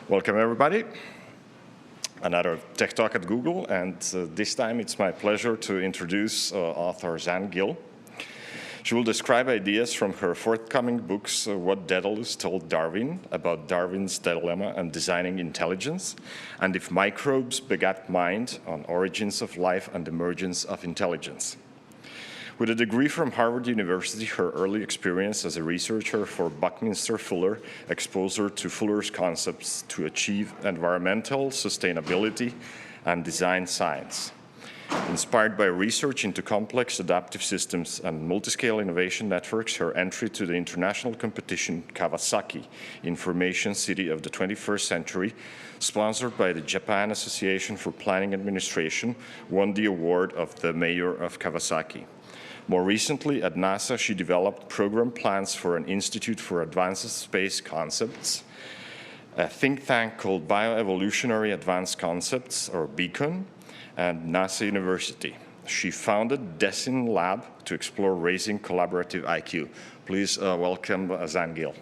Welcome, everybody. Another Tech Talk at Google, and this time it's my pleasure to introduce author Zan Gill. She will describe ideas from her forthcoming books, What Daedalus Told Darwin, about Darwin's dilemma and designing intelligence, and If Microbes Begat Mind, on origins of life and emergence of intelligence. With a degree from Harvard University, her early experience as a researcher for Buckminster Fuller exposed her to Fuller's concepts to achieve environmental sustainability and design science. Inspired by research into complex adaptive systems and multiscale innovation networks, her entry to the international competition Kawasaki, Information City of the 21st Century, sponsored by the Japan Association for Planning Administration, won the award of the Mayor of Kawasaki. More recently, at NASA, she developed program plans for an Institute for Advanced Space Concepts, a think tank called Bioevolutionary Advanced Concepts, or BEACON, and NASA University. She founded Design Lab to explore raising collaborative IQ. Please welcome Zan Gill.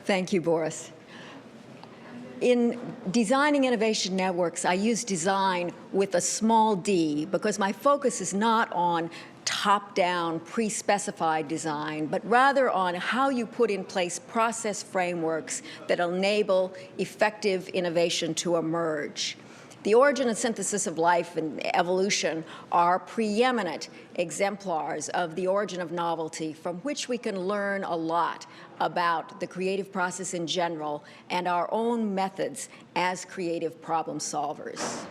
Thank you, Boris. In designing innovation networks, I use design with a small d because my focus is not on top-down, pre-specified design, but rather on how you put in place process frameworks that enable effective innovation to emerge. The origin and synthesis of life and evolution are preeminent exemplars of the origin of novelty, from which we can learn a lot about the creative process in general and our own methods as creative problem solvers.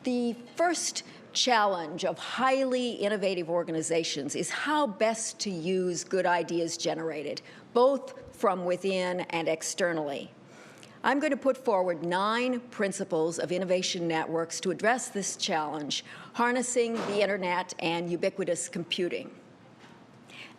The first challenge of highly innovative organizations is how best to use good ideas generated, both from within and externally. I'm going to put forward 9 principles of innovation networks to address this challenge, harnessing the internet and ubiquitous computing.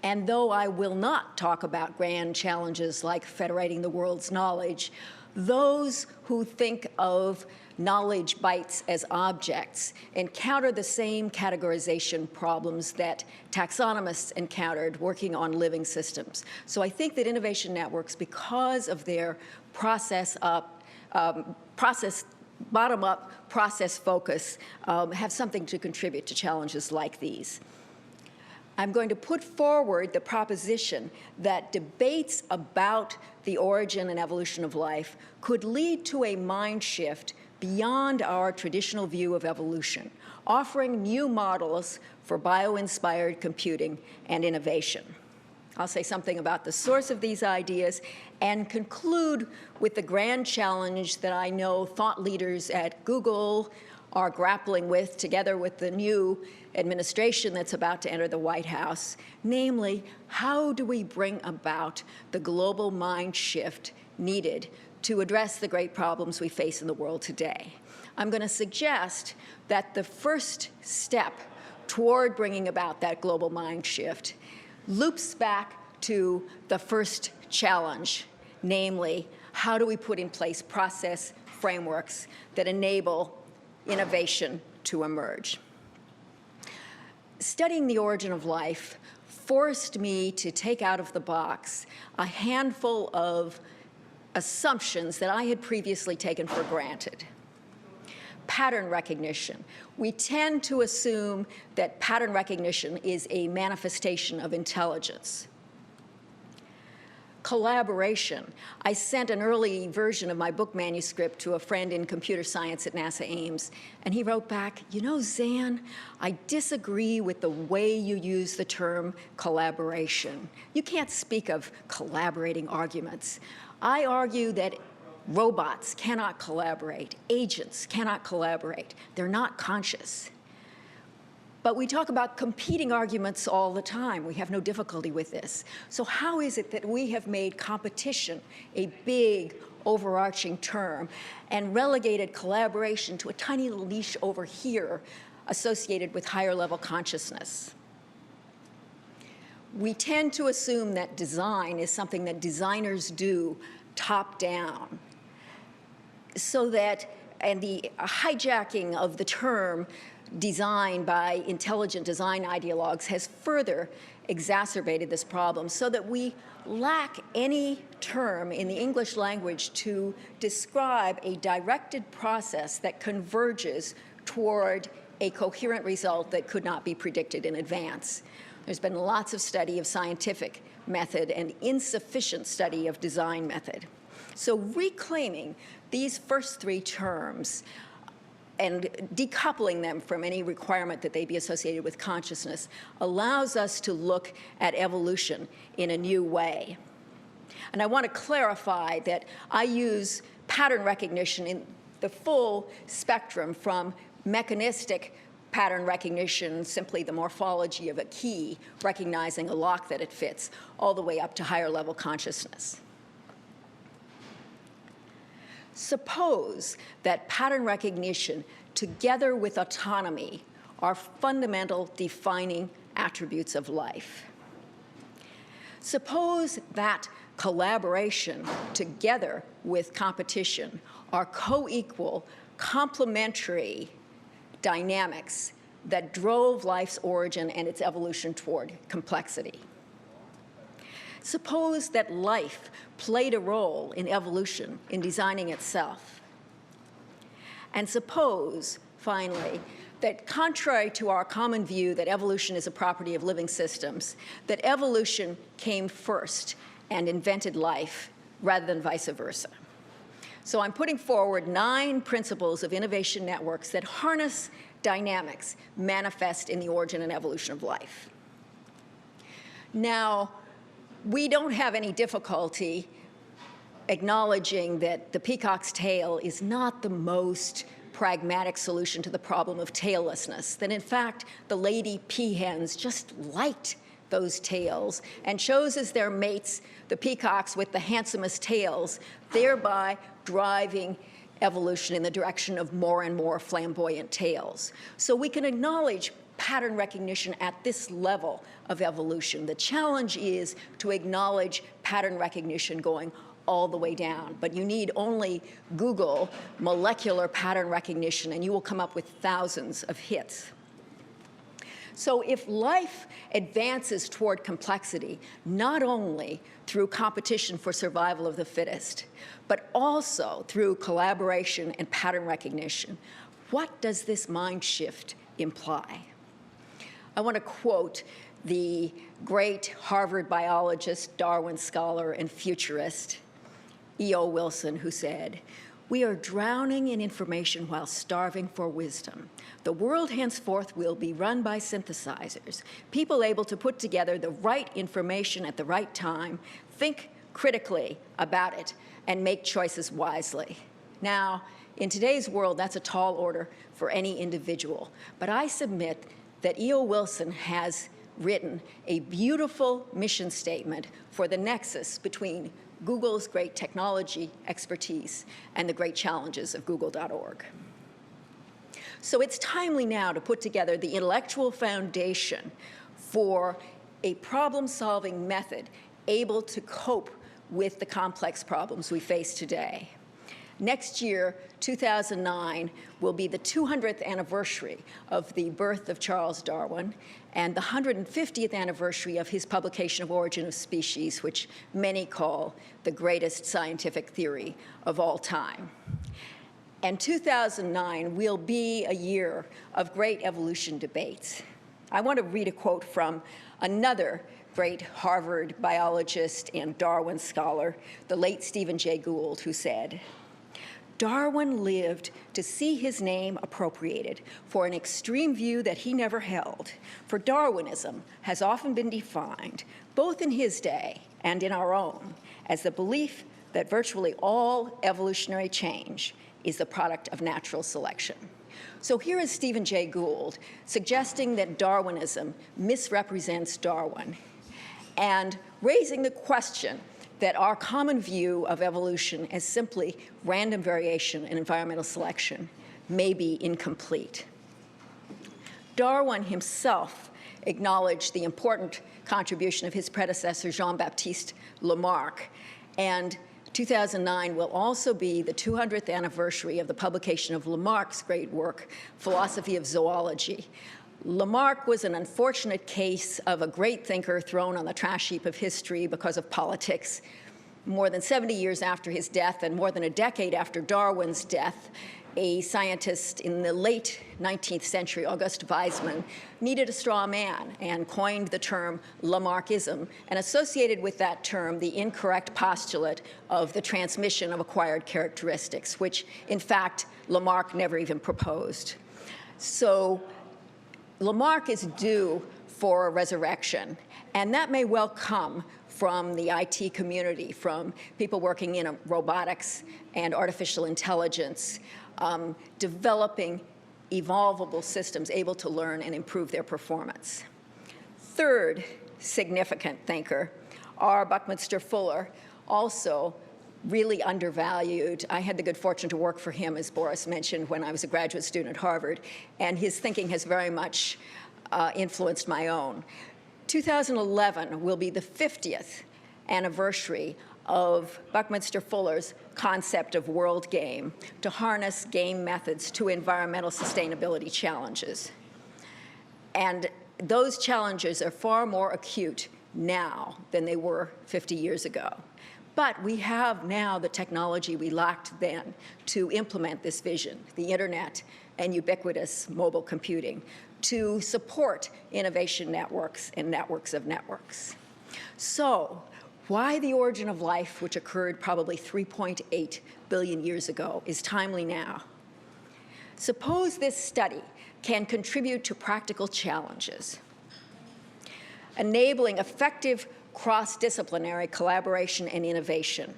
And though I will not talk about grand challenges like federating the world's knowledge, those who think of knowledge bytes as objects encounter the same categorization problems that taxonomists encountered working on living systems. So I think that innovation networks, because of their bottom-up process focus, have something to contribute to challenges like these. I'm going to put forward the proposition that debates about the origin and evolution of life could lead to a mind shift beyond our traditional view of evolution, offering new models for bio-inspired computing and innovation. I'll say something about the source of these ideas and conclude with the grand challenge that I know thought leaders at Google are grappling with, together with the new administration that's about to enter the White House, namely, how do we bring about the global mind shift needed to address the great problems we face in the world today? I'm going to suggest that the first step toward bringing about that global mind shift loops back to the first challenge, namely, how do we put in place process frameworks that enable innovation to emerge? Studying the origin of life forced me to take out of the box a handful of assumptions that I had previously taken for granted. Pattern recognition. We tend to assume that pattern recognition is a manifestation of intelligence. Collaboration. I sent an early version of my book manuscript to a friend in computer science at NASA Ames, and he wrote back, "You know, Zan, I disagree with the way you use the term collaboration. You can't speak of collaborating arguments. I argue that robots cannot collaborate. Agents cannot collaborate. They're not conscious. But we talk about competing arguments all the time. We have no difficulty with this. So how is it that we have made competition a big, overarching term and relegated collaboration to a tiny little niche over here associated with higher-level consciousness? We tend to assume that design is something that designers do top-down, so that, and the hijacking of the term design by intelligent design ideologues has further exacerbated this problem, so that we lack any term in the English language to describe a directed process that converges toward a coherent result that could not be predicted in advance. There's been lots of study of scientific method and insufficient study of design method. So reclaiming these first three terms and decoupling them from any requirement that they be associated with consciousness allows us to look at evolution in a new way. And I want to clarify that I use pattern recognition in the full spectrum, from mechanistic pattern recognition, simply the morphology of a key, recognizing a lock that it fits, all the way up to higher level consciousness. Suppose that pattern recognition, together with autonomy, are fundamental defining attributes of life. Suppose that collaboration, together with competition, are co-equal, complementary dynamics that drove life's origin and its evolution toward complexity. Suppose that life played a role in evolution, in designing itself. And suppose, finally, that contrary to our common view that evolution is a property of living systems, that evolution came first and invented life rather than vice versa. So I'm putting forward 9 principles of innovation networks that harness dynamics manifest in the origin and evolution of life. Now, we don't have any difficulty acknowledging that the peacock's tail is not the most pragmatic solution to the problem of taillessness, that in fact the lady peahens just liked those tails and chose as their mates the peacocks with the handsomest tails, thereby driving evolution in the direction of more and more flamboyant tails. So we can acknowledge pattern recognition at this level of evolution. The challenge is to acknowledge pattern recognition going all the way down. But you need only Google molecular pattern recognition and you will come up with thousands of hits. So if life advances toward complexity, not only through competition for survival of the fittest, but also through collaboration and pattern recognition, what does this mind shift imply? I want to quote the great Harvard biologist, Darwin scholar, and futurist, E.O. Wilson, who said, "We are drowning in information while starving for wisdom. The world henceforth will be run by synthesizers, people able to put together the right information at the right time, think critically about it, and make choices wisely." Now, in today's world, that's a tall order for any individual. But I submit that E.O. Wilson has written a beautiful mission statement for the nexus between Google's great technology expertise and the great challenges of Google.org. So it's timely now to put together the intellectual foundation for a problem-solving method able to cope with the complex problems we face today. Next year, 2009, will be the 200th anniversary of the birth of Charles Darwin and the 150th anniversary of his publication of Origin of Species, which many call the greatest scientific theory of all time. And 2009 will be a year of great evolution debates. I want to read a quote from another great Harvard biologist and Darwin scholar, the late Jay Gould, who said, "Darwin lived to see his name appropriated for an extreme view that he never held, for Darwinism has often been defined, both in his day and in our own, as the belief that virtually all evolutionary change is the product of natural selection." So here is Jay Gould suggesting that Darwinism misrepresents Darwin and raising the question that our common view of evolution as simply random variation and environmental selection may be incomplete. Darwin himself acknowledged the important contribution of his predecessor, Jean-Baptiste Lamarck, and 2009 will also be the 200th anniversary of the publication of Lamarck's great work, Philosophy of Zoology. Lamarck was an unfortunate case of a great thinker thrown on the trash heap of history because of politics. More than 70 years after his death and more than a decade after Darwin's death, a scientist in the late 19th century, August Weismann, needed a straw man and coined the term Lamarckism and associated with that term the incorrect postulate of the transmission of acquired characteristics, which, in fact, Lamarck never even proposed. So Lamarck is due for a resurrection, and that may well come from the IT community, from people working in robotics and artificial intelligence, developing evolvable systems able to learn and improve their performance. Third significant thinker, R. Buckminster Fuller, also really undervalued. I had the good fortune to work for him, as Boris mentioned, when I was a graduate student at Harvard, and his thinking has very much influenced my own. 2011 will be the 50th anniversary of Buckminster Fuller's concept of world game, to harness game methods to environmental sustainability challenges. And those challenges are far more acute now than they were 50 years ago. But we have now the technology we lacked then to implement this vision, the internet and ubiquitous mobile computing, to support innovation networks and networks of networks. So, why the origin of life, which occurred probably 3.8 billion years ago, is timely now. Suppose this study can contribute to practical challenges, enabling effective cross-disciplinary collaboration and innovation,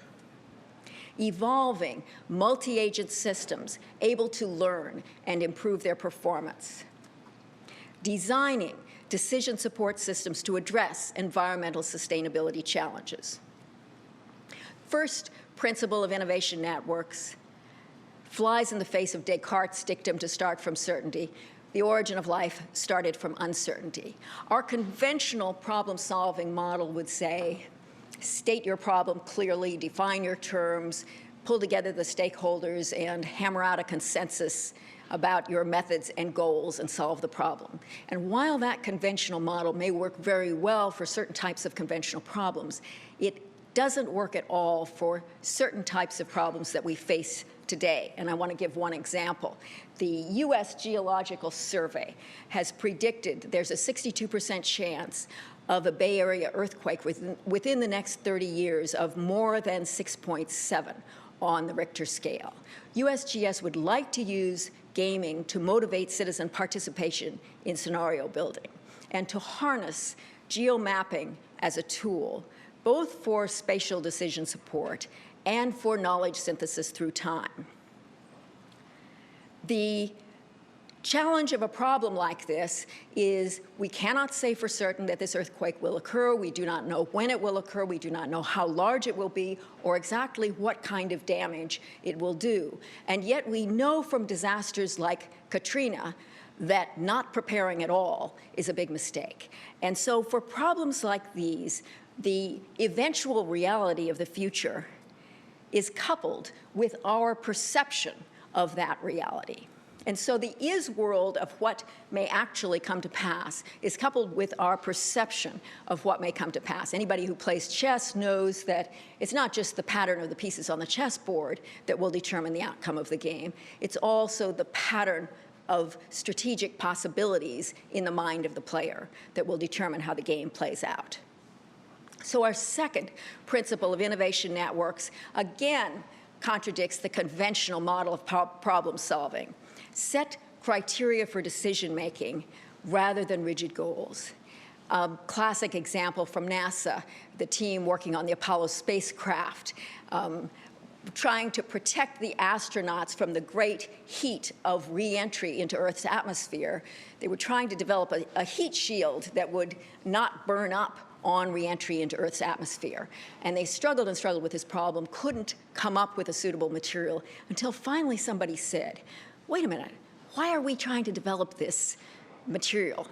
evolving multi-agent systems able to learn and improve their performance, designing decision support systems to address environmental sustainability challenges. First principle of innovation networks flies in the face of Descartes' dictum to start from certainty. The origin of life started from uncertainty. Our conventional problem-solving model would say, state your problem clearly, define your terms, pull together the stakeholders, and hammer out a consensus about your methods and goals and solve the problem. And while that conventional model may work very well for certain types of conventional problems, it doesn't work at all for certain types of problems that we face today. And I want to give one example. The US Geological Survey has predicted there's a 62% chance of a Bay Area earthquake within the next 30 years of more than 6.7 on the Richter scale. USGS would like to use gaming to motivate citizen participation in scenario building and to harness geomapping as a tool, both for spatial decision support and for knowledge synthesis through time. The challenge of a problem like this is we cannot say for certain that this earthquake will occur. We do not know when it will occur. We do not know how large it will be or exactly what kind of damage it will do. And yet we know from disasters like Katrina that not preparing at all is a big mistake. And so for problems like these, the eventual reality of the future is coupled with our perception of that reality. And so the is world of what may actually come to pass is coupled with our perception of what may come to pass. Anybody who plays chess knows that it's not just the pattern of the pieces on the chessboard that will determine the outcome of the game. It's also the pattern of strategic possibilities in the mind of the player that will determine how the game plays out. So our second principle of innovation networks, again, contradicts the conventional model of problem solving. Set criteria for decision-making rather than rigid goals. A classic example from NASA, the team working on the Apollo spacecraft, trying to protect the astronauts from the great heat of re-entry into Earth's atmosphere. They were trying to develop a heat shield that would not burn up on re-entry into Earth's atmosphere. And they struggled and struggled with this problem, couldn't come up with a suitable material until finally somebody said, wait a minute, why are we trying to develop this material?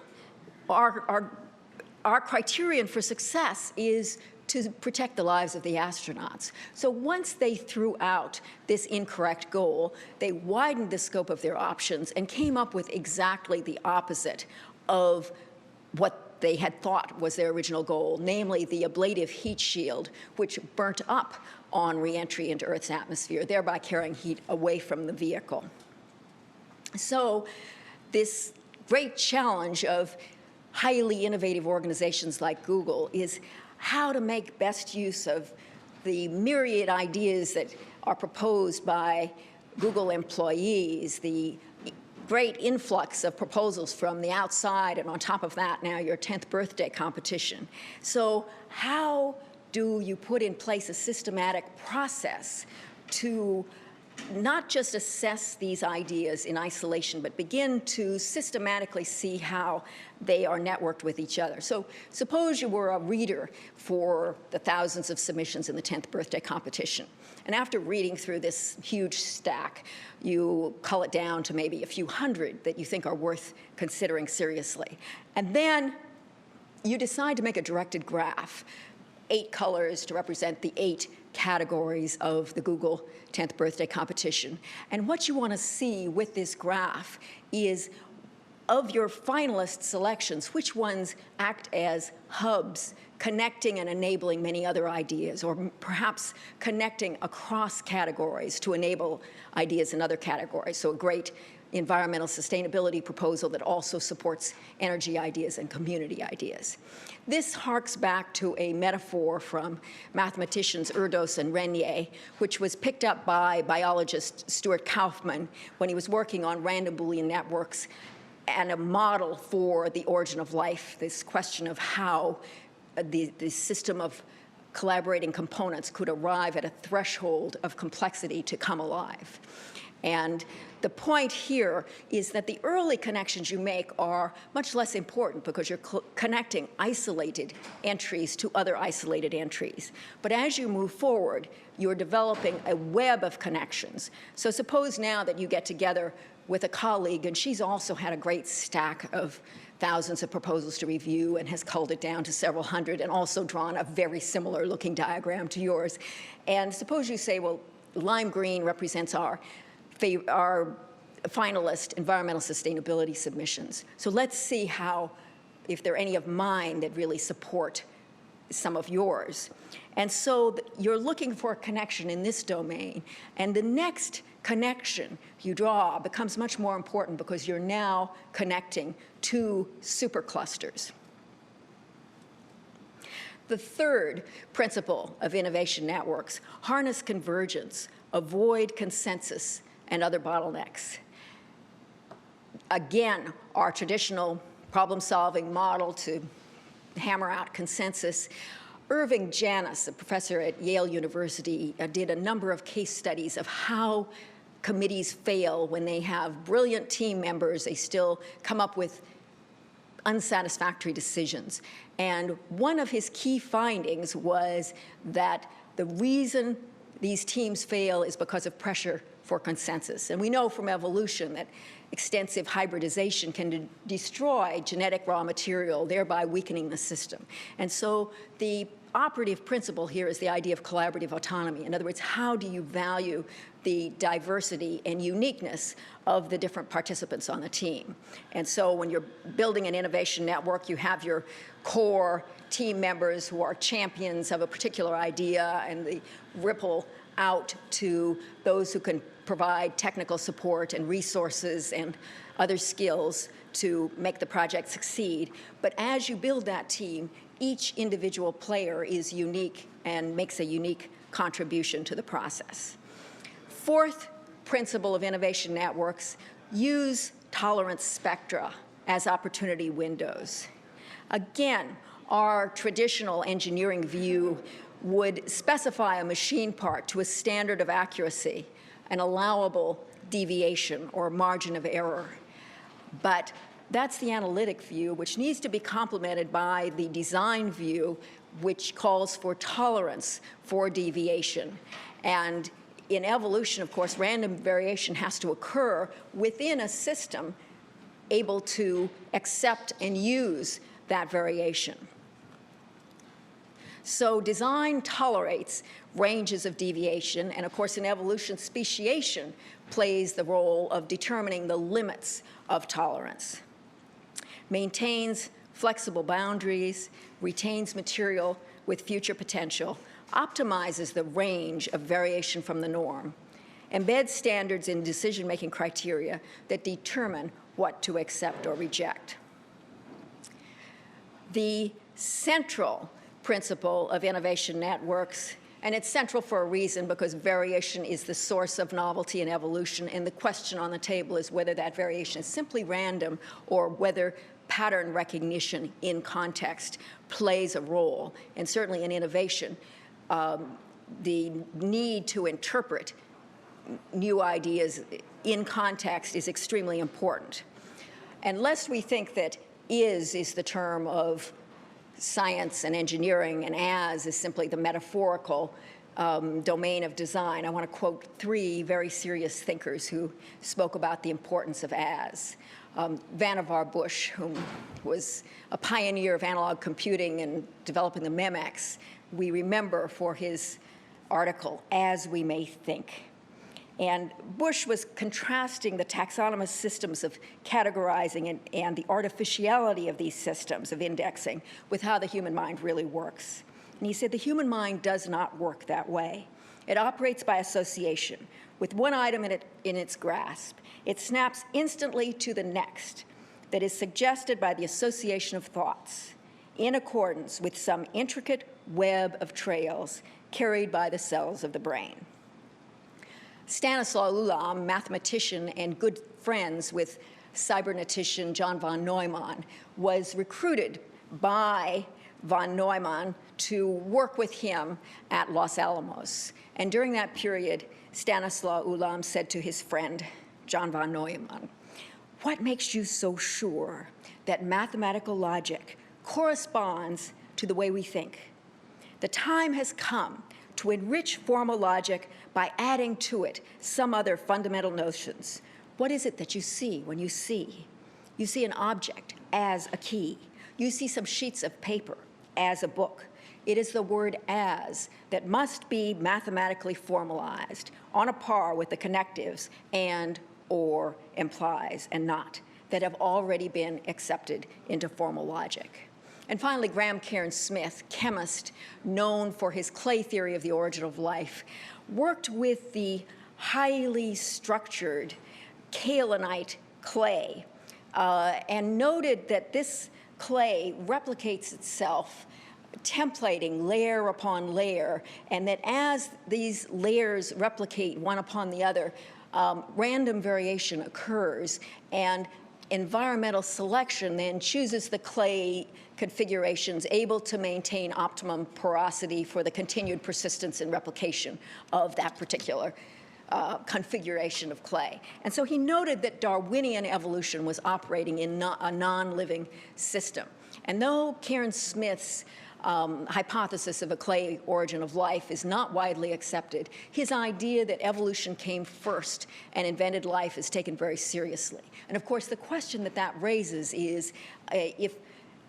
Our criterion for success is to protect the lives of the astronauts. So once they threw out this incorrect goal, they widened the scope of their options and came up with exactly the opposite of what they had thought was their original goal, namely the ablative heat shield, which burnt up on re-entry into Earth's atmosphere, thereby carrying heat away from the vehicle. So this great challenge of highly innovative organizations like Google is how to make best use of the myriad ideas that are proposed by Google employees, the great influx of proposals from the outside, and on top of that, now your 10th birthday competition. So how do you put in place a systematic process to not just assess these ideas in isolation, but begin to systematically see how they are networked with each other? So suppose you were a reader for the thousands of submissions in the 10th birthday competition. And after reading through this huge stack, you cull it down to maybe a few hundred that you think are worth considering seriously. And then you decide to make a directed graph, 8 colors to represent the 8 categories of the Google 10th birthday competition. And what you want to see with this graph is, of your finalist selections, which ones act as hubs, connecting and enabling many other ideas, or perhaps connecting across categories to enable ideas in other categories. So a great environmental sustainability proposal that also supports energy ideas and community ideas. This harks back to a metaphor from mathematicians Erdos and Renier, which was picked up by biologist Stuart Kauffman when he was working on random Boolean networks and a model for the origin of life, this question of how the system of collaborating components could arrive at a threshold of complexity to come alive. And the point here is that the early connections you make are much less important because you're connecting isolated entries to other isolated entries. But as you move forward, you're developing a web of connections. So suppose now that you get together with a colleague, and she's also had a great stack of thousands of proposals to review and has culled it down to several hundred and also drawn a very similar looking diagram to yours. And suppose you say, well, lime green represents our finalist environmental sustainability submissions. So let's see how, if there are any of mine that really support some of yours. And so you're looking for a connection in this domain, and the next connection you draw becomes much more important because you're now connecting two superclusters. The third principle of innovation networks: harness convergence, avoid consensus and other bottlenecks. Again, our traditional problem-solving model to hammer out consensus. Irving Janis, a professor at Yale University, did a number of case studies of how committees fail when they have brilliant team members. They still come up with unsatisfactory decisions. And one of his key findings was that the reason these teams fail is because of pressure for consensus. And we know from evolution that extensive hybridization can destroy genetic raw material, thereby weakening the system. And so the operative principle here is the idea of collaborative autonomy. In other words, how do you value the diversity and uniqueness of the different participants on the team? And so when you're building an innovation network, you have your core team members who are champions of a particular idea, and the ripple out to those who can provide technical support and resources and other skills to make the project succeed. But as you build that team, each individual player is unique and makes a unique contribution to the process. Fourth principle of innovation networks: use tolerance spectra as opportunity windows. Again, our traditional engineering view would specify a machine part to a standard of accuracy, an allowable deviation or margin of error. But that's the analytic view, which needs to be complemented by the design view, which calls for tolerance for deviation. And in evolution, of course, random variation has to occur within a system able to accept and use that variation. So design tolerates ranges of deviation, and of course in evolution, speciation plays the role of determining the limits of tolerance. Maintains flexible boundaries, retains material with future potential, optimizes the range of variation from the norm, embeds standards in decision-making criteria that determine what to accept or reject. The central principle of innovation networks, and it's central for a reason because variation is the source of novelty and evolution, and the question on the table is whether that variation is simply random or whether pattern recognition in context plays a role. And certainly in innovation, the need to interpret new ideas in context is extremely important. And lest we think that is the term of science and engineering, and as is simply the metaphorical domain of design, I want to quote three very serious thinkers who spoke about the importance of as. Vannevar Bush, whom was a pioneer of analog computing and developing the MEMX, we remember for his article, As We May Think. And Bush was contrasting the taxonomous systems of categorizing and the artificiality of these systems of indexing with how the human mind really works. And he said the human mind does not work that way. It operates by association. With one item in its grasp, it snaps instantly to the next that is suggested by the association of thoughts in accordance with some intricate web of trails carried by the cells of the brain. Stanislaw Ulam, mathematician and good friends with cybernetician John von Neumann, was recruited by von Neumann to work with him at Los Alamos. And during that period, Stanislaw Ulam said to his friend, John von Neumann, "What makes you so sure that mathematical logic corresponds to the way we think? The time has come to enrich formal logic by adding to it some other fundamental notions. What is it that you see when you see? You see an object as a key. You see some sheets of paper as a book. It is the word as that must be mathematically formalized on a par with the connectives and, or, implies, and not that have already been accepted into formal logic." And finally, Graham Cairn Smith, chemist known for his clay theory of the origin of life, worked with the highly structured kaolinite clay and noted that this clay replicates itself, templating layer upon layer, and that as these layers replicate one upon the other, random variation occurs, and environmental selection then chooses the clay configurations able to maintain optimum porosity for the continued persistence and replication of that particular configuration of clay. And so he noted that Darwinian evolution was operating in a non-living system. And though Cairn Smith's hypothesis of a clay origin of life is not widely accepted, his idea that evolution came first and invented life is taken very seriously. And of course, the question that raises is if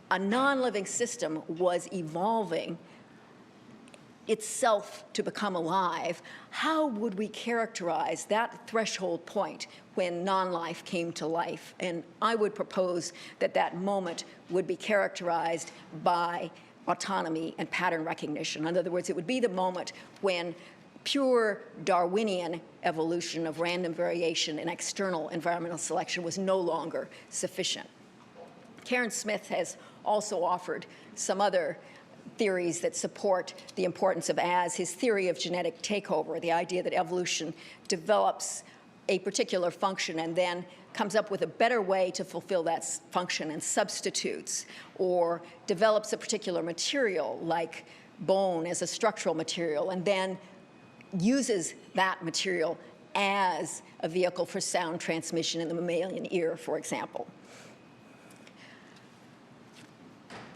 a non-living system was evolving itself to become alive, how would we characterize that threshold point when non-life came to life? And I would propose that that moment would be characterized by autonomy and pattern recognition. In other words, it would be the moment when pure Darwinian evolution of random variation and external environmental selection was no longer sufficient. Cairn Smith has also offered some other theories that support the importance of as. His theory of genetic takeover, the idea that evolution develops a particular function and then comes up with a better way to fulfill that function and substitutes, or develops a particular material like bone as a structural material and then uses that material as a vehicle for sound transmission in the mammalian ear, for example.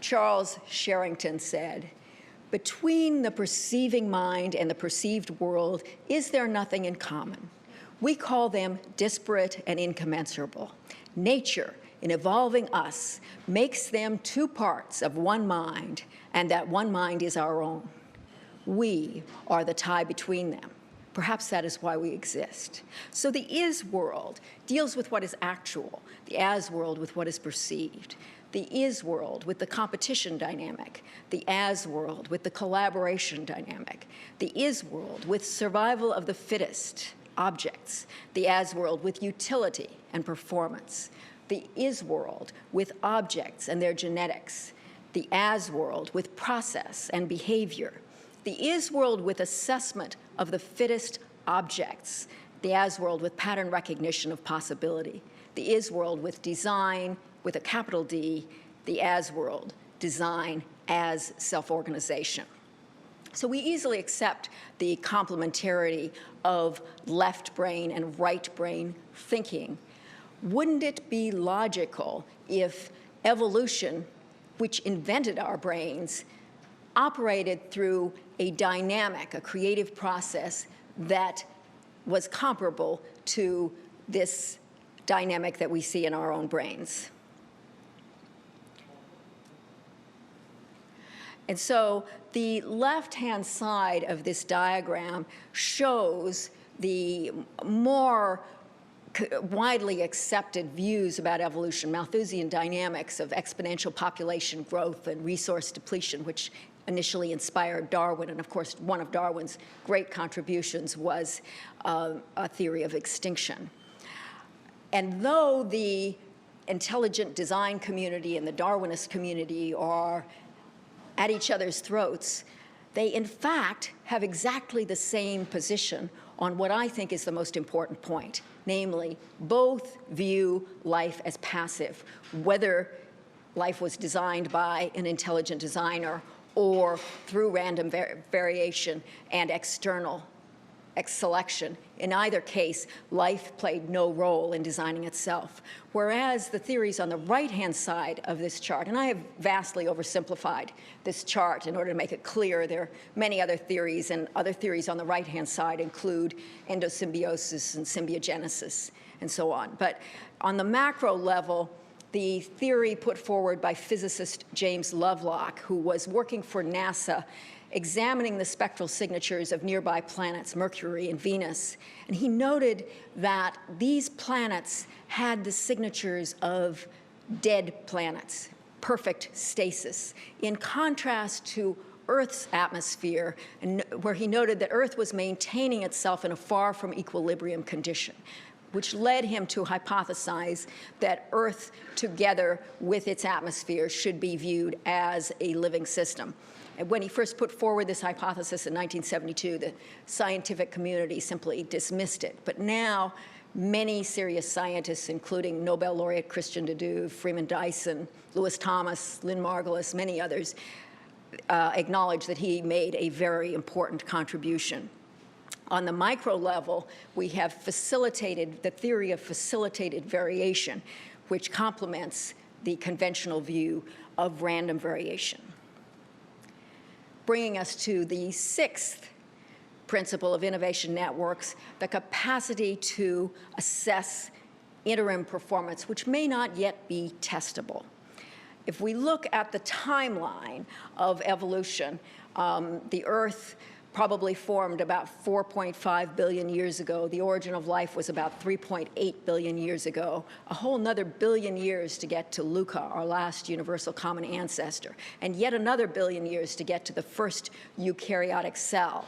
Charles Sherrington said, "Between the perceiving mind and the perceived world, is there nothing in common? We call them disparate and incommensurable. Nature in evolving us makes them two parts of one mind, and that one mind is our own. We are the tie between them. Perhaps that is why we exist. So the is world deals with what is actual, the as world with what is perceived, the is world with the competition dynamic, the as world with the collaboration dynamic, the is world with survival of the fittest objects, the as world with utility and performance, the is world with objects and their genetics, the as world with process and behavior, the is world with assessment of the fittest objects, the as world with pattern recognition of possibility, the is world with design with a capital D, the as world, design as self-organization. So we easily accept the complementarity of left brain and right brain thinking. Wouldn't it be logical if evolution, which invented our brains, operated through a dynamic, a creative process that was comparable to this dynamic that we see in our own brains? And so the left-hand side of this diagram shows the more widely accepted views about evolution, Malthusian dynamics of exponential population growth and resource depletion, which initially inspired Darwin. And of course, one of Darwin's great contributions was a theory of extinction. And though the intelligent design community and the Darwinist community are at each other's throats, they in fact have exactly the same position on what I think is the most important point, namely, both view life as passive, whether life was designed by an intelligent designer or through random variation and external selection. In either case, life played no role in designing itself. Whereas the theories on the right-hand side of this chart, and I have vastly oversimplified this chart in order to make it clear, there are many other theories, and other theories on the right-hand side include endosymbiosis and symbiogenesis and so on. But on the macro level, the theory put forward by physicist James Lovelock, who was working for NASA, examining the spectral signatures of nearby planets, Mercury and Venus. And he noted that these planets had the signatures of dead planets, perfect stasis, in contrast to Earth's atmosphere, and where he noted that Earth was maintaining itself in a far from equilibrium condition, which led him to hypothesize that Earth, together with its atmosphere, should be viewed as a living system. And when he first put forward this hypothesis in 1972, the scientific community simply dismissed it. But now, many serious scientists, including Nobel laureate Christian de Duve, Freeman Dyson, Lewis Thomas, Lynn Margulis, many others, acknowledge that he made a very important contribution. On the micro level, we have facilitated the theory of facilitated variation, which complements the conventional view of random variation. Bringing us to the sixth principle of innovation networks, the capacity to assess interim performance, which may not yet be testable. If we look at the timeline of evolution, the Earth probably formed about 4.5 billion years ago. The origin of life was about 3.8 billion years ago. A whole another billion years to get to Luca, our last universal common ancestor, and yet another billion years to get to the first eukaryotic cell.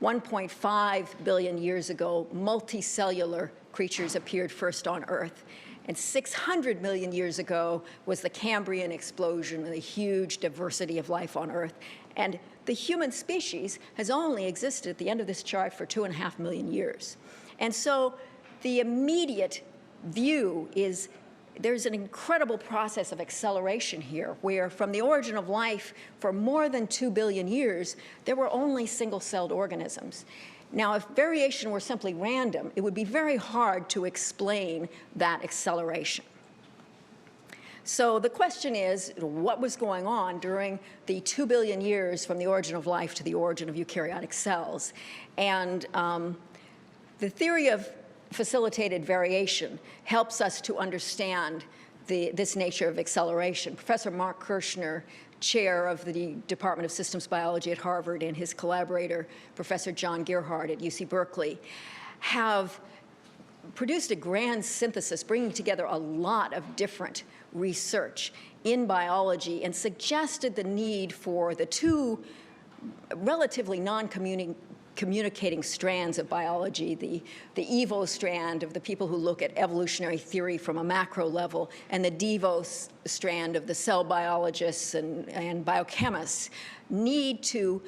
1.5 billion years ago, multicellular creatures appeared first on Earth. And 600 million years ago was the Cambrian explosion and the huge diversity of life on Earth. And the human species has only existed at the end of this chart for 2.5 million years. And so the immediate view is there's an incredible process of acceleration here, where from the origin of life for more than 2 billion years, there were only single-celled organisms. Now, if variation were simply random, it would be very hard to explain that acceleration. So the question is, what was going on during the 2 billion years from the origin of life to the origin of eukaryotic cells? And the theory of facilitated variation helps us to understand this nature of acceleration. Professor Mark Kirshner, chair of the Department of Systems Biology at Harvard, and his collaborator, Professor John Gerhardt at UC Berkeley, have produced a grand synthesis bringing together a lot of different research in biology and suggested the need for the two relatively non-communicating strands of biology, the Evo strand of the people who look at evolutionary theory from a macro level, and the Devo strand of the cell biologists and biochemists, need to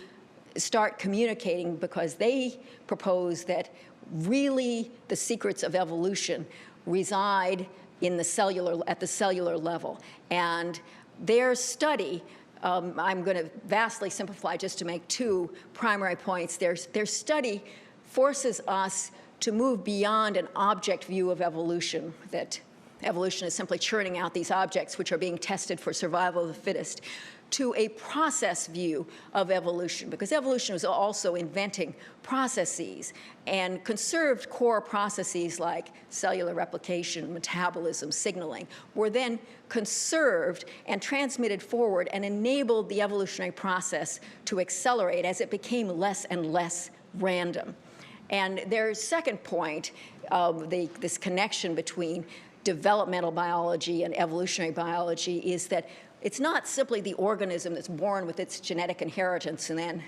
start communicating because they propose that really the secrets of evolution reside in the at the cellular level. And their study, I'm going to vastly simplify just to make two primary points. Their study forces us to move beyond an object view of evolution, that evolution is simply churning out these objects which are being tested for survival of the fittest, to a process view of evolution, because evolution was also inventing processes, and conserved core processes like cellular replication, metabolism, signaling were then conserved and transmitted forward and enabled the evolutionary process to accelerate as it became less and less random. And their second point, this connection between developmental biology and evolutionary biology, is that it's not simply the organism that's born with its genetic inheritance and then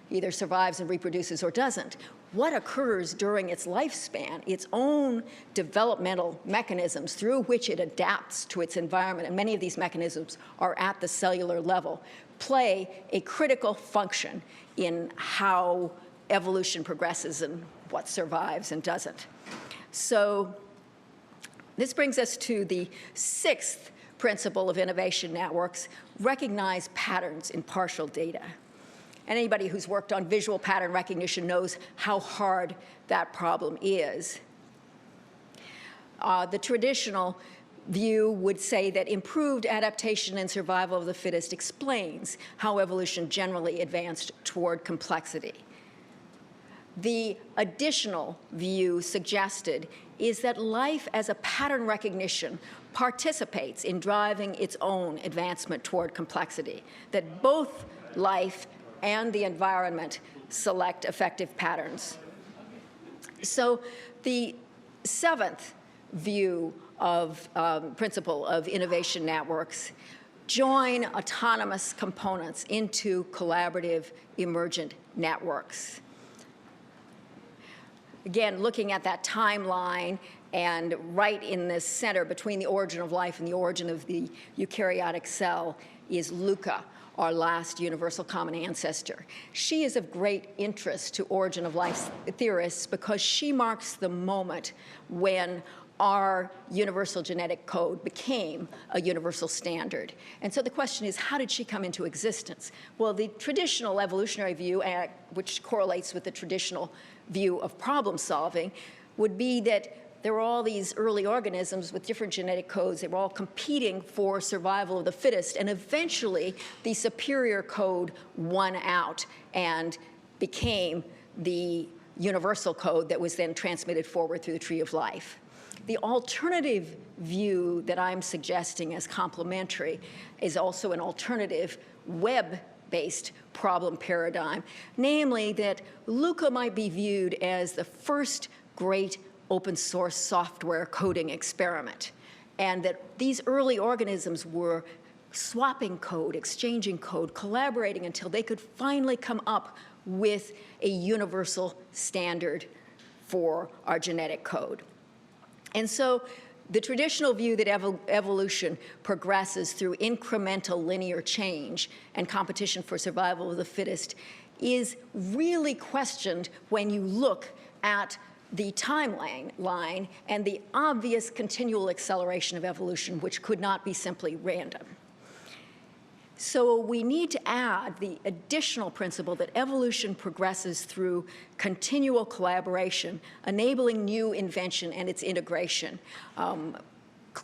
either survives and reproduces or doesn't. What occurs during its lifespan, its own developmental mechanisms through which it adapts to its environment, and many of these mechanisms are at the cellular level, play a critical function in how evolution progresses and what survives and doesn't. So this brings us to the sixth principle of innovation networks: recognize patterns in partial data. And anybody who's worked on visual pattern recognition knows how hard that problem is. The traditional view would say that improved adaptation and survival of the fittest explains how evolution generally advanced toward complexity. The additional view suggested is that life as a pattern recognition participates in driving its own advancement toward complexity, that both life and the environment select effective patterns. So the seventh view of principle of innovation networks: join autonomous components into collaborative emergent networks. Again, looking at that timeline, and right in the center between the origin of life and the origin of the eukaryotic cell is Luca, our last universal common ancestor. She is of great interest to origin of life theorists because she marks the moment when our universal genetic code became a universal standard. And so the question is, how did she come into existence? Well, the traditional evolutionary view, which correlates with the traditional view of problem solving, would be that there were all these early organisms with different genetic codes. They were all competing for survival of the fittest, and eventually the superior code won out and became the universal code that was then transmitted forward through the tree of life. The alternative view that I'm suggesting as complementary is also an alternative web-based problem paradigm, namely that Luca might be viewed as the first great open source software coding experiment, and that these early organisms were swapping code, exchanging code, collaborating until they could finally come up with a universal standard for our genetic code. And so the traditional view that evolution progresses through incremental linear change and competition for survival of the fittest is really questioned when you look at the timeline and the obvious continual acceleration of evolution, which could not be simply random. So we need to add the additional principle that evolution progresses through continual collaboration, enabling new invention and its integration.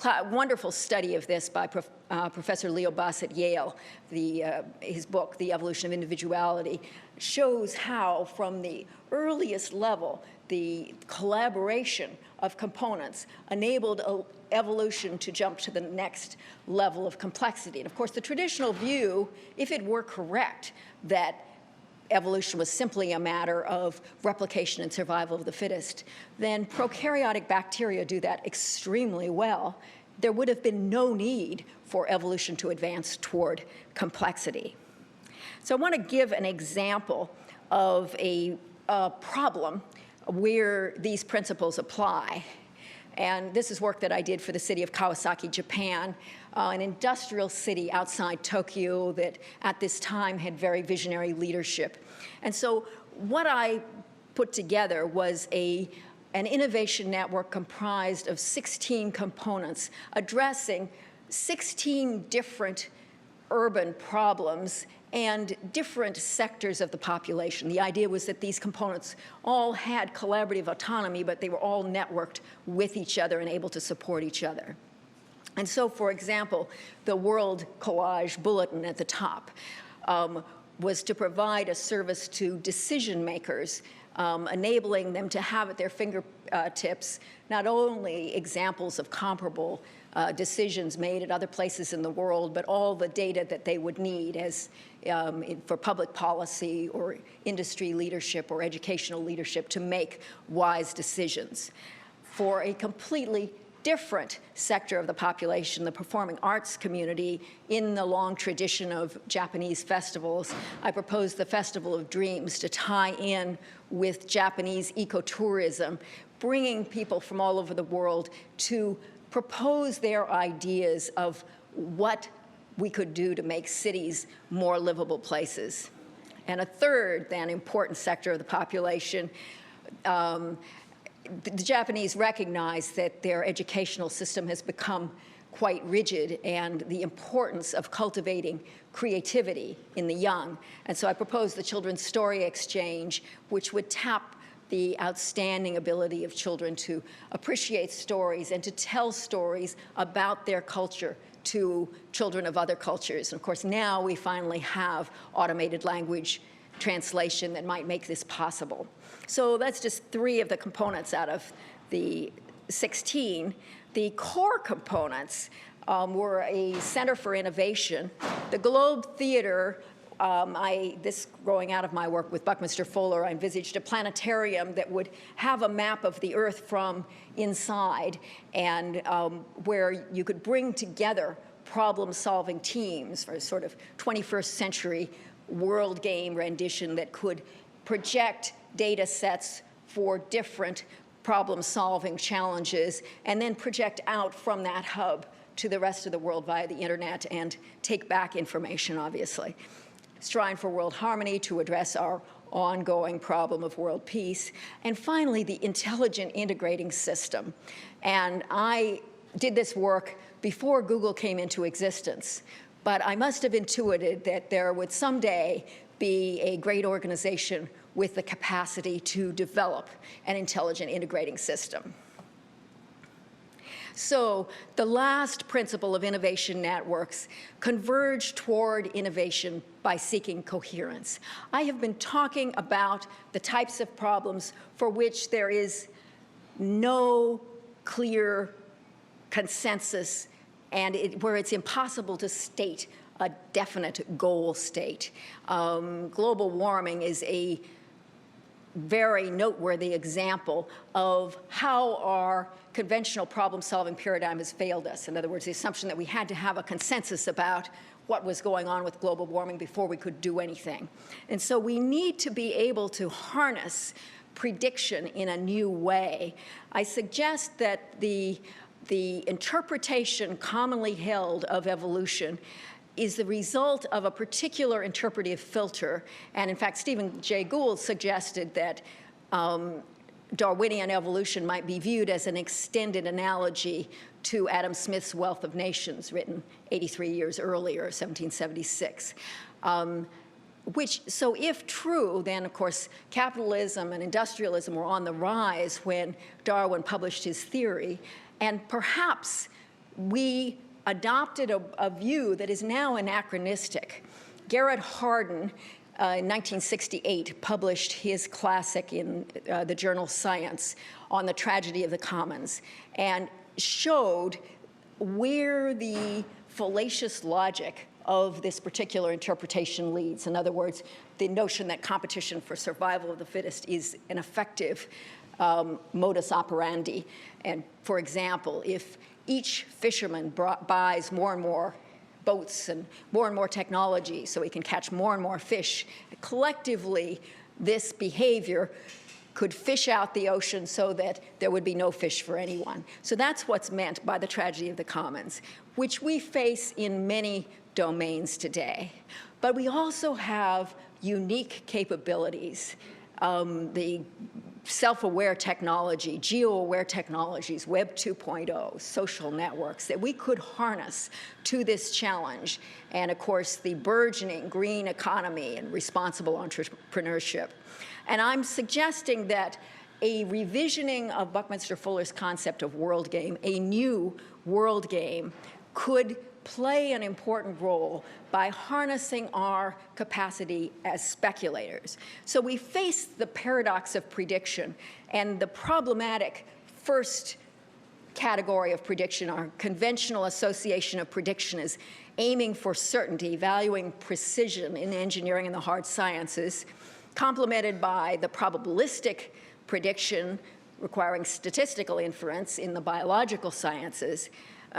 wonderful study of this by Professor Leo Bass at Yale. His book, The Evolution of Individuality, shows how from the earliest level, the collaboration of components enabled evolution to jump to the next level of complexity. And of course, the traditional view, if it were correct, that evolution was simply a matter of replication and survival of the fittest, then prokaryotic bacteria do that extremely well. There would have been no need for evolution to advance toward complexity. So I want to give an example of a problem where these principles apply. And this is work that I did for the city of Kawasaki, Japan, an industrial city outside Tokyo that at this time had very visionary leadership. And so what I put together was an innovation network comprised of 16 components addressing 16 different urban problems and different sectors of the population. The idea was that these components all had collaborative autonomy, but they were all networked with each other and able to support each other. And so, for example, the World Collage Bulletin at the top was to provide a service to decision makers, enabling them to have at their fingertips not only examples of comparable decisions made at other places in the world, but all the data that they would need for public policy or industry leadership or educational leadership to make wise decisions. For a completely different sector of the population, the performing arts community, in the long tradition of Japanese festivals, I proposed the Festival of Dreams to tie in with Japanese ecotourism, bringing people from all over the world to propose their ideas of what we could do to make cities more livable places. And a third, then, important sector of the population, the Japanese recognize that their educational system has become quite rigid and the importance of cultivating creativity in the young. And so I proposed the Children's Story Exchange, which would tap the outstanding ability of children to appreciate stories and to tell stories about their culture to children of other cultures. And of course, now we finally have automated language translation that might make this possible. So that's just 3 of the components out of the 16. The core components were a Center for Innovation. The Globe Theater, this growing out of my work with Buckminster Fuller, I envisaged a planetarium that would have a map of the Earth from inside, and where you could bring together problem-solving teams for a sort of 21st century world game rendition that could project data sets for different problem-solving challenges and then project out from that hub to the rest of the world via the internet and take back information, obviously. Strive for world harmony to address our ongoing problem of world peace. And finally, the intelligent integrating system. And I did this work before Google came into existence, but I must have intuited that there would someday be a great organization with the capacity to develop an intelligent integrating system. So the last principle of innovation networks: converge toward innovation by seeking coherence. I have been talking about the types of problems for which there is no clear consensus and where it's impossible to state a definite goal state. Global warming is a very noteworthy example of how our conventional problem-solving paradigm has failed us. In other words, the assumption that we had to have a consensus about what was going on with global warming before we could do anything. And so we need to be able to harness prediction in a new way. I suggest that the interpretation commonly held of evolution is the result of a particular interpretive filter. And in fact, Jay Gould suggested that Darwinian evolution might be viewed as an extended analogy to Adam Smith's Wealth of Nations, written 83 years earlier, 1776. So if true, then of course capitalism and industrialism were on the rise when Darwin published his theory, and perhaps we adopted a view that is now anachronistic. Garrett Hardin, in 1968, published his classic in the journal Science on the tragedy of the commons, and showed where the fallacious logic of this particular interpretation leads. In other words, the notion that competition for survival of the fittest is an effective modus operandi. And for example, if each fisherman buys more and more boats and more technology so he can catch more and more fish, collectively this behavior could fish out the ocean so that there would be no fish for anyone. So that's what's meant by the tragedy of the commons, which we face in many domains today. But we also have unique capabilities. The self-aware technology, geo-aware technologies, Web 2.0, social networks that we could harness to this challenge. And of course, the burgeoning green economy and responsible entrepreneurship. And I'm suggesting that a revisioning of Buckminster Fuller's concept of world game, a new world game, could play an important role by harnessing our capacity as speculators. So we face the paradox of prediction, and the problematic first category of prediction, our conventional association of prediction, is aiming for certainty, valuing precision in engineering and the hard sciences, complemented by the probabilistic prediction requiring statistical inference in the biological sciences.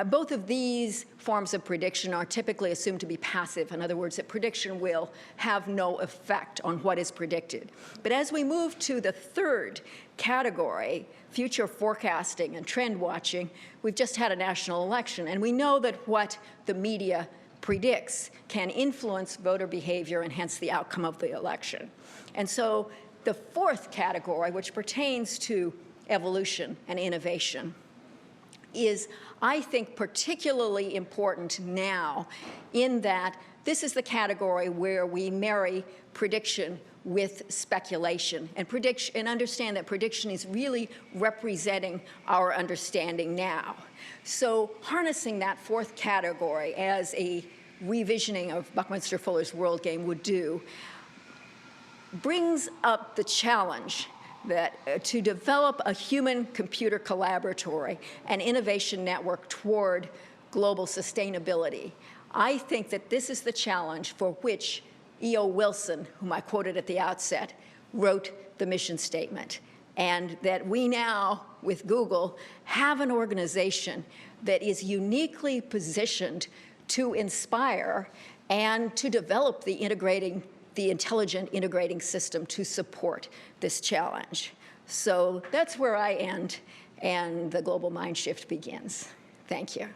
Both of these forms of prediction are typically assumed to be passive. In other words, that prediction will have no effect on what is predicted. But as we move to the third category, future forecasting and trend watching, we've just had a national election, and we know that what the media predicts can influence voter behavior and hence the outcome of the election. And so the fourth category, which pertains to evolution and innovation, is, I think, particularly important now in that this is the category where we marry prediction with speculation and understand that prediction is really representing our understanding now. So harnessing that fourth category as a revisioning of Buckminster Fuller's world game would do brings up the challenge that to develop a human-computer collaboratory, an innovation network toward global sustainability. I think that this is the challenge for which E.O. Wilson, whom I quoted at the outset, wrote the mission statement, and that we now, with Google, have an organization that is uniquely positioned to inspire and to develop the intelligent integrating system to support this challenge. So that's where I end, and the global mind shift begins. Thank you.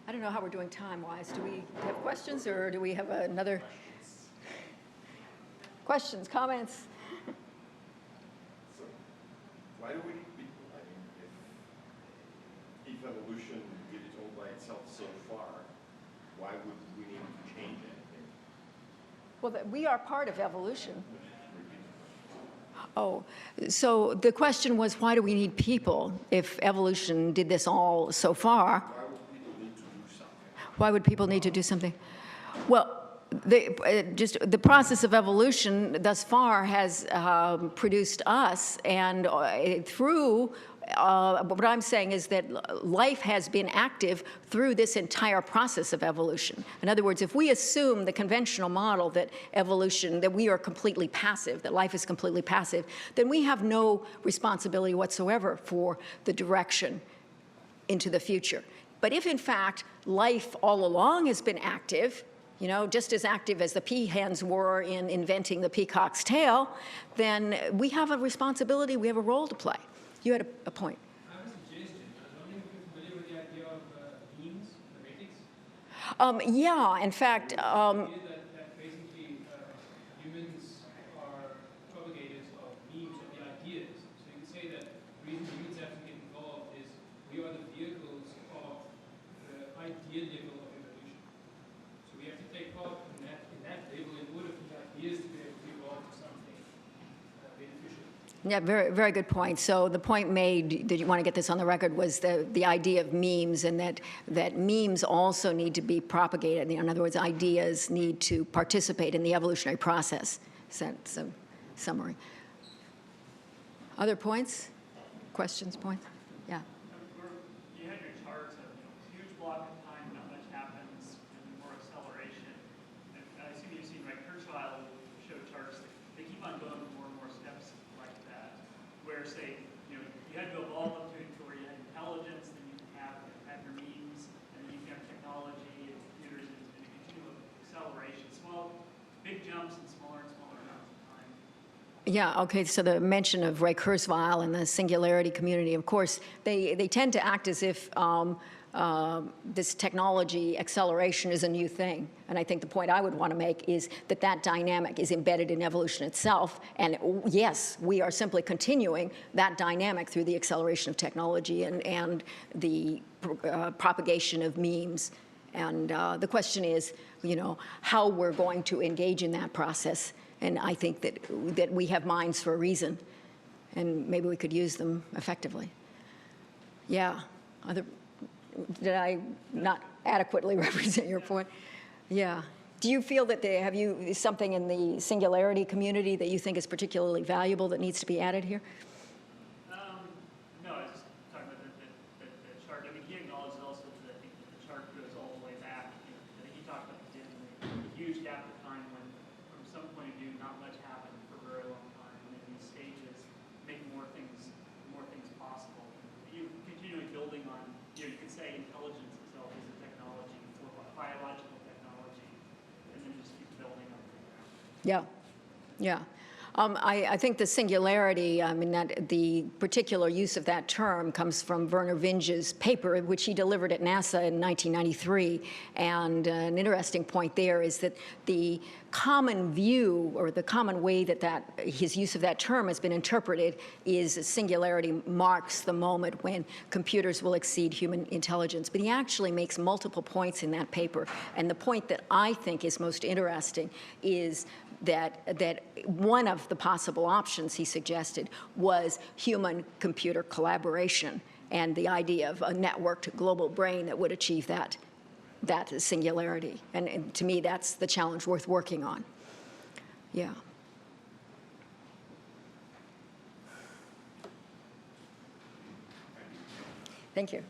I don't know how we're doing time-wise. Do we have questions, or do we have another? Questions, comments? So, why do we need people? If evolution did it all by itself so far, why would we need to change anything? Well, we are part of evolution. Oh, so the question was, why do we need people if evolution did this all so far? Why would people need to do something? Why would people need to do something? Well, just the process of evolution thus far has produced us, and through what I'm saying is that life has been active through this entire process of evolution. In other words, if we assume the conventional model that evolution, that we are completely passive, that life is completely passive, then we have no responsibility whatsoever for the direction into the future. But if, in fact, life all along has been active, you know, just as active as the peahens were in inventing the peacock's tail, then we have a responsibility, we have a role to play. You had a point. I have a suggestion. I don't know if you're familiar with the idea of memes, memetics. Yeah, in fact. The idea that basically humans are propagators of memes, of the ideas. So you could say that the reason humans have to get involved is we are the vehicles of the idea level of evolution. So we have to take part in that level in order for the ideas to be able to Yeah, very, very good point. So the point made, that you want to get this on the record, was the idea of memes, and that memes also need to be propagated. In other words, ideas need to participate in the evolutionary process. So that's a summary. Other points? Questions, points? Yeah. You had your charts of huge block of time, not much happens, and more acceleration. And I assume you've seen, right, Kurzweil show charts that they keep on going more and more steps like that, where, say, you had to evolve up to where you had intelligence, then you have your memes, and then you have technology and computers, and a continual acceleration. Small, big jumps and smaller amounts of time. Yeah, okay, so the mention of Ray Kurzweil and the singularity community, of course, they tend to act as if this technology acceleration is a new thing. And I think the point I would want to make is that that dynamic is embedded in evolution itself. And yes, we are simply continuing that dynamic through the acceleration of technology and the propagation of memes. And the question is, how we're going to engage in that process. And I think that we have minds for a reason, and maybe we could use them effectively. Yeah. Did I not adequately represent your point? Yeah. Do you feel that something in the singularity community that you think is particularly valuable that needs to be added here? No, I was just talking about the chart. I mean, he acknowledges also that I think that the chart goes all the way back. I think he talked about the huge gap of time when, from some point of view, not much happened for a very long time, and in these stages make more things possible. You continually building on, you could say intelligence itself is a technology, for biological technology, and then just keep building on from there. Yeah, yeah. I think the singularity, that the particular use of that term comes from Werner Vinge's paper, which he delivered at NASA in 1993. And an interesting point there is that the common view, or the common way that his use of that term has been interpreted, is singularity marks the moment when computers will exceed human intelligence. But he actually makes multiple points in that paper. And the point that I think is most interesting is that one of the possible options he suggested was human-computer collaboration, and the idea of a networked global brain that would achieve that singularity. And to me, that's the challenge worth working on. Yeah. Thank you.